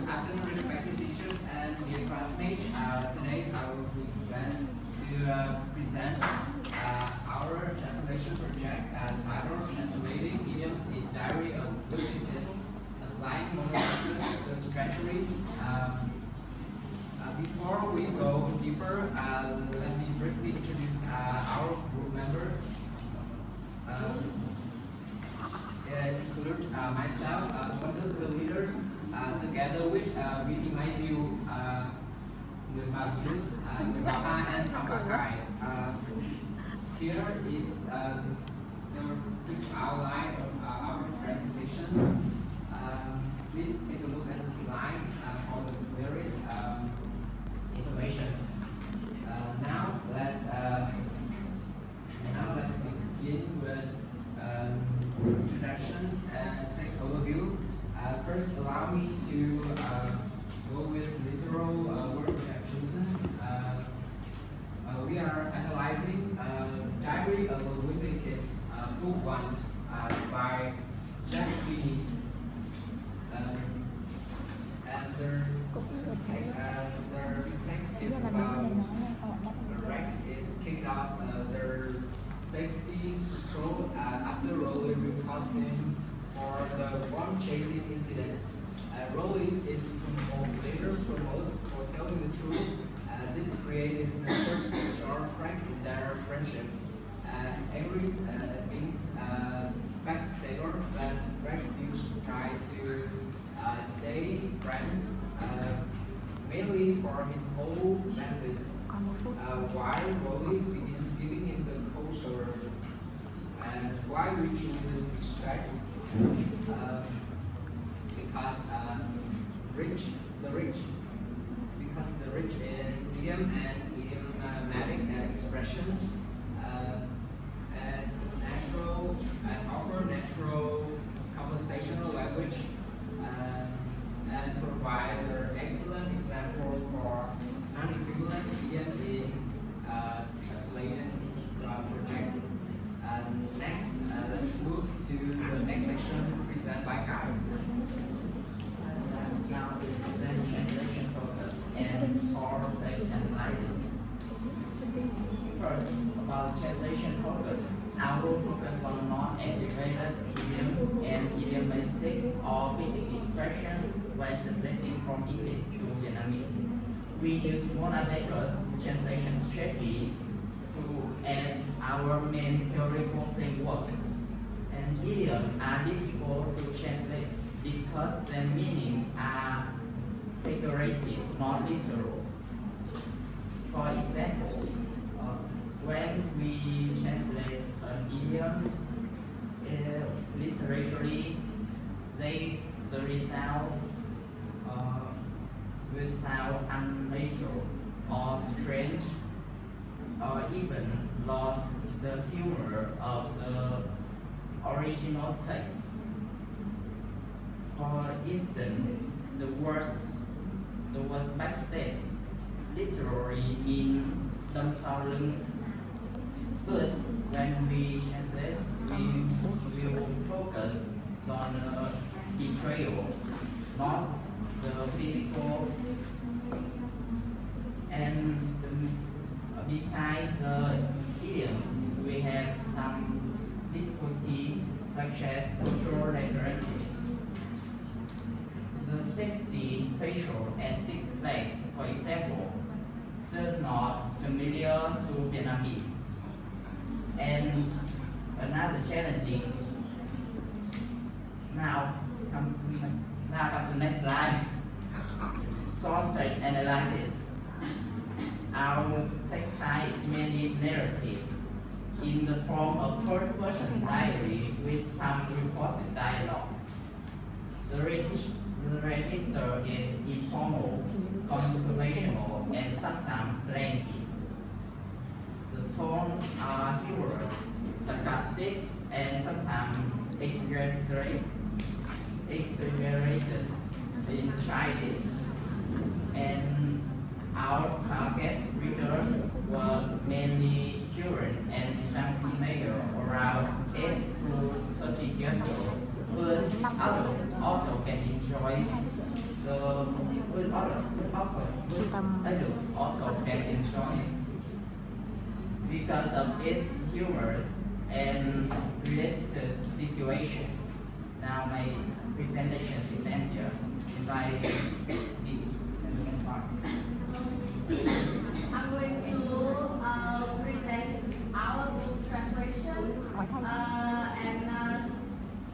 afternoon, respected teachers and dear classmates. Today I will be blessed to present our translation project titled Translating Idioms in Diary of Wimpy, Applying Monocultures to Strategies. Before we go deeper, let me briefly introduce our group member. Include myself, one of the leaders, together with Wimpy Mayu, người bà Bill, người bà Ba and Kambakai. Here is the brief outline of our presentation. Please take a look at the slide for the various information. Now let's begin with introductions and text overview. First, allow me to go with literal words we have chosen. We are analyzing Diary of a Wimpy Kiss, Book 1 by Jack Finis. As the text is about the Rex is kicked off their safety patrol after Rolly reports him for the bomb chasing incident. Rolly is later promoted for telling the truth. This creates the first sharp crack in their friendship. Angry means backstabber, but Rex used to try to stay friends, mainly for his own benefits. While Rolly begins giving him the cold shoulder. And why we choose this extract? Because the rich in idiom and idiomatic expressions and offer natural conversational language and provide an excellent example for non-equivalent idiom in translated project. Next, let's move to the next section presented by Guy. Now we present translation focus and for text analysis. First, about translation focus, I will focus on non-aggregated idioms and idiomatic or basic expressions when translating from English to Vietnamese. We use monocultures translation strategy as our main theoretical framework. And idioms are difficult to translate because their meaning are figurative, not literal. For example, when we translate an idiom literally, the result will sound unnatural or strange, or even lost the humor of the original text. For instance, the word backstage literally means đâm sau lưng. But when we translate, we will focus on betrayal, not the physical. And besides the idioms, we have some difficulties such as cultural references. The safety patrol at Six Flags, for example, does not familiar to Vietnamese. And another challenging. Now come to the next slide. Source analysis. Our text type is mainly narrative in the form of third-person diary with some reported dialogue. The register is informal, conversational, and sometimes slangy. The tones are humorous, sarcastic, and sometimes exaggerated in childish. And our target readers was mainly children and young male around 8 to 13 years old, but adults also can enjoy the Trung tâm also can enjoy it because of its humor and related situations. Now my presentation is ended. Invite the second part. I'm going to present our book translation Hỏi thầy and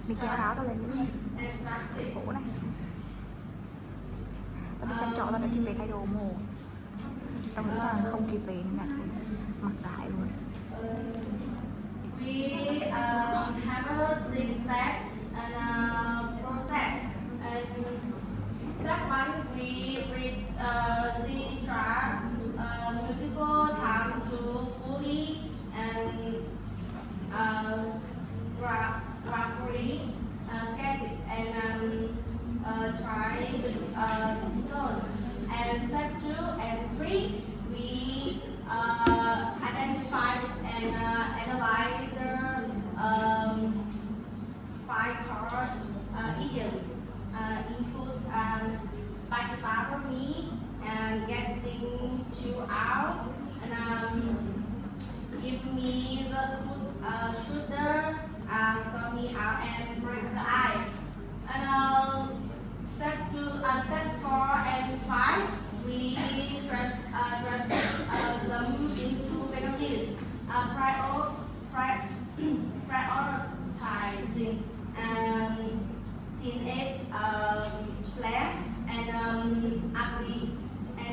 mình kéo áo tao lên như thế and practice. cổ này tao đi xem trọ tao đã kịp về thay đồ mồ tao nghĩ rằng không kịp về nên là thôi mặc lại luôn. We have a six-step and process. And step one, we read the draft multiple times to fully and gradually sketch it and try stone. And step two and three, we identify and analyze the 5 idioms, include backstabber me and getting you out, and give me the shooter, saw me out and break the eye. And step 4 and 5, we transfer them into families, prioritizing and teenage slang and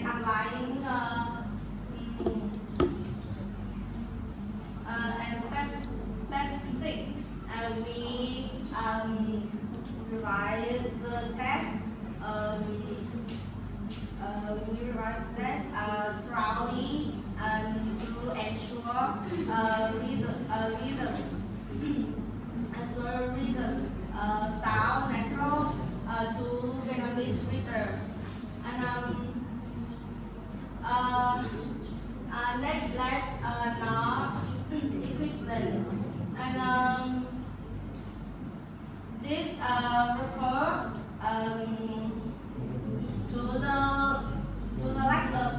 applying and step 6, we revise the test. We revise that thoroughly and to ensure rhythm, sound natural to Vietnamese reader. And next let not equivalent. And this refer to the lack of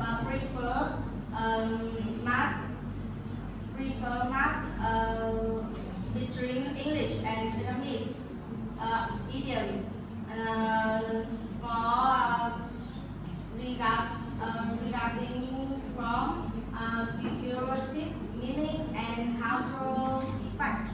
prefer math between English and Vietnamese idiom. And for regarding from figurative meaning and cultural effect.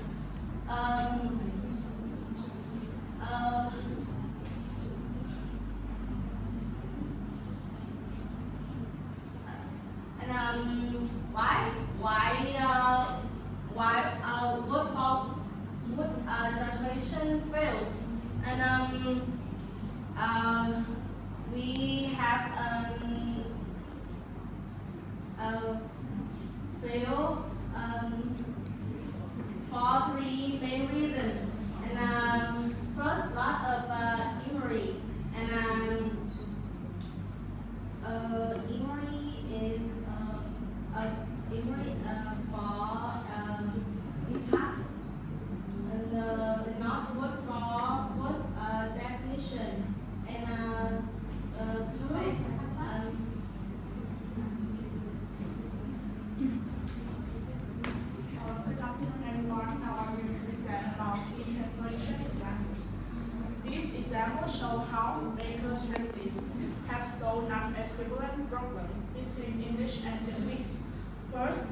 Why word translation fails, and we have fail for 3 main reasons. And first, lot of memory, and memory is memory for impact, and not word for word definition, and two. Good afternoon, everyone. Now I'm going to present about key translation examples. These examples show how maker strategies have solved non-equivalence problems between English and Vietnamese. First,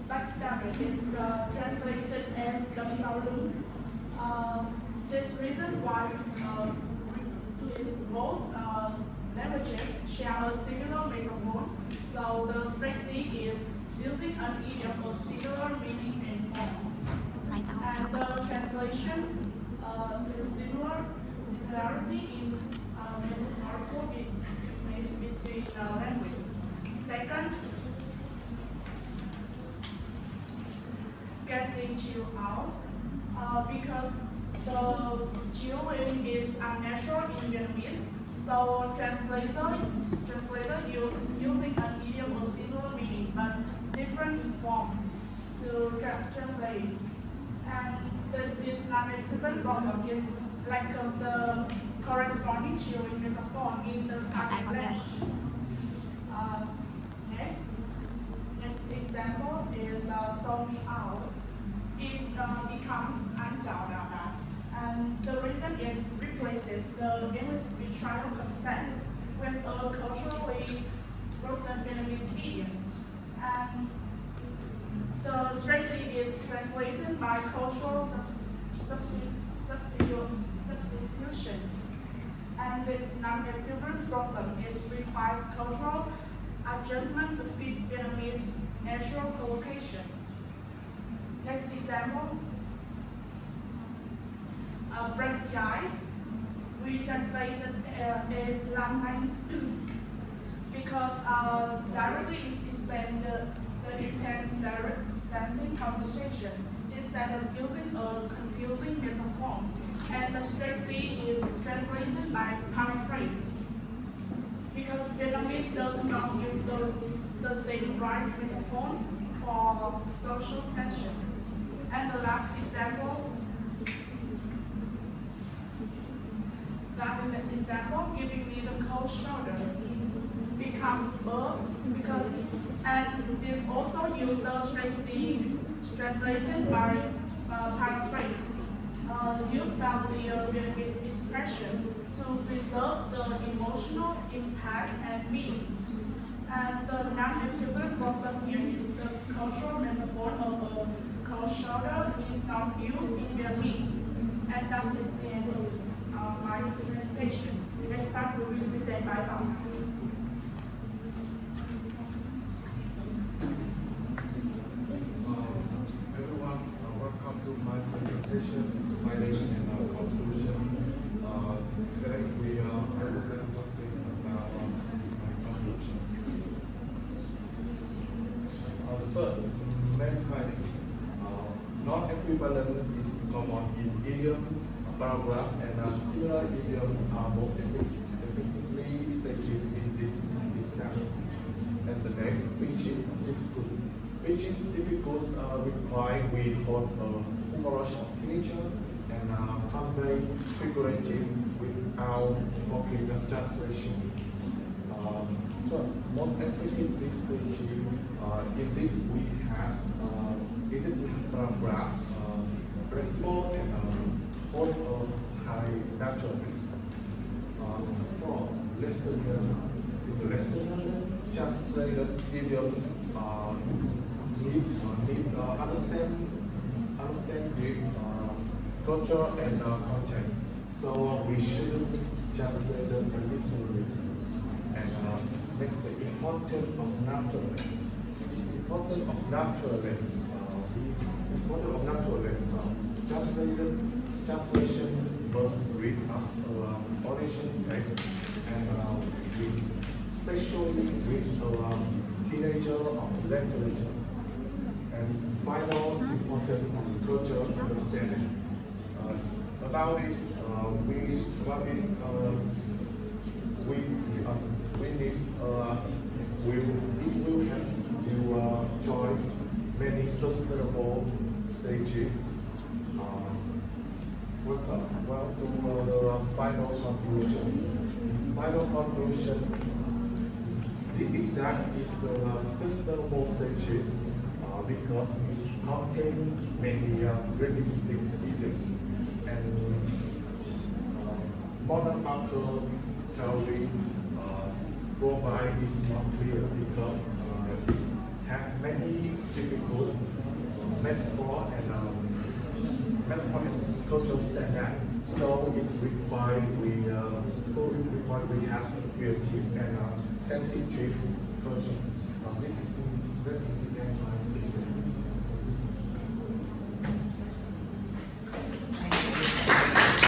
backstabber is translated as đâm sau lưng. This reason why is both languages share a similar metaphor, so the strategy is using an idiom of similar meaning and form. And the translation is similarity in metaphorical image between language. Second, getting you out, because the chewing is unnatural in Vietnamese, so translator using an idiom of similar meaning but different form to translate. And this non-equivalent problem is the corresponding chewing metaphor in the target language. Next example is "sold me out." It becomes "안자오라나," and the reason is replaces the English betrayal consent with a culturally rooted Vietnamese idiom, and the strategy is translated by cultural substitution, and this non-equivalent problem requires cultural adjustment to fit Vietnamese natural collocation. Next example, break the ice. We translated as "làm anh" because directly explain the intense direct standing conversation instead of using a confusing metaphor, and the strategy is translated by paraphrase because Vietnamese does not use the same rice metaphor for social tension. And the last example, giving me the cold shoulder becomes "bơ" because, and this also use the strategy translated by paraphrase, used by the Vietnamese expression to preserve the emotional impact and meaning. And the non-equivalent problem here is the cultural metaphor of a cold shoulder is not used in Vietnamese, and thus is the end of my presentation. Next time we will present by Bao. Everyone, welcome to my presentation, my name and conclusion. Today we are talking about my conclusion. The first, main finding. Non-equivalent is common in idiom, paragraph, and similar idioms are most effectively stated in this sense. And the next, which is difficult, require we hold a flourish of teenager and convey figurative without forking the translation. So, most effective this in this we have paragraph, flexible and hold a high naturalness. So, in the lesson, translated idioms need understand the culture and content. So we shouldn't translate them literally. And next, the importance of naturalness. It's important of naturalness. Translation must read as original text, and especially with teenager of literature. And final important of cultural understanding. About this, we will have to choose many sustainable stages. Well, to the final conclusion. The exact is the sustainable stages because it contains many realistic idioms, and modern article theory provide is not clear because it has many difficult metaphor and cultural standard. So it's required we have creative and sensitive